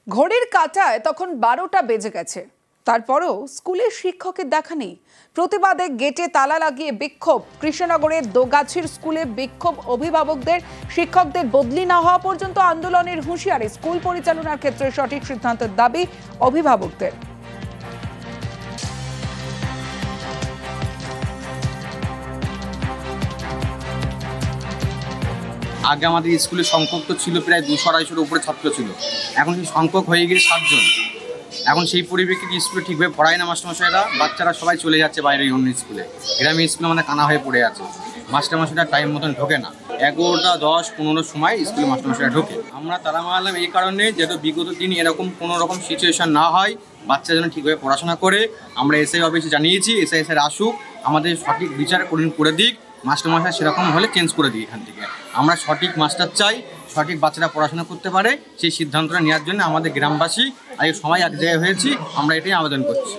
ঘড়ির কাঁটায় তখন 12টা বেজে গেছে। তারপরও স্কুলের শিক্ষকের দেখা নেই। প্রতিবাদে গেটে তালা লাগিয়ে বিক্ষোভ। কৃষ্ণনগরের দোগাছির স্কুলে বিক্ষোভ অভিভাবকদের। শিক্ষকদের বদলি না হওয়া পর্যন্ত আন্দোলনের হুঁশিয়ারি। স্কুল পরিচালনার ক্ষেত্রে সঠিক সিদ্ধান্তের দাবি অভিভাবকদের। আগে আমাদের স্কুলে সংখ্যক তো ছিল প্রায় 200-250-এর উপরে ছাত্র ছিল, এখন সেই সংখ্যক হয়ে গিয়ে 7 জন। এখন সেই পরিপ্রেক্ষিতে স্কুলে ঠিকভাবে পড়ায় না মাস্টারমশাইরা, বাচ্চারা সবাই চলে যাচ্ছে বাইরে অন্য স্কুলে। গ্রামের স্কুলে আমাদের কানা হয়ে পড়ে আছে, মাস্টারমশাইরা টাইম মতন ঢোকে না। 11টা 10-15 সময় স্কুলে মাস্টারমশাইরা ঢোকে। আমরা তালা মারলাম এই কারণে যেহেতু বিগত দিন এরকম কোনো রকম সিচুয়েশন না হয়, বাচ্চা যেন ঠিকভাবে পড়াশোনা করে। আমরা এসআই অফিসে জানিয়েছি, এসআই স্যার আসুক, আমাদের সঠিক বিচার করে দিক। মাস্টারমশাই সেরকম হলে চেঞ্জ করে দিই এখান থেকে। আমরা সঠিক মাস্টার চাই, সঠিক বাচ্চারা পড়াশোনা করতে পারে, সেই সিদ্ধান্তটা নেওয়ার জন্য আমাদের গ্রামবাসী আজকে সবাই এক জায়গায় হয়েছি। আমরা এটাই আবেদন করছি।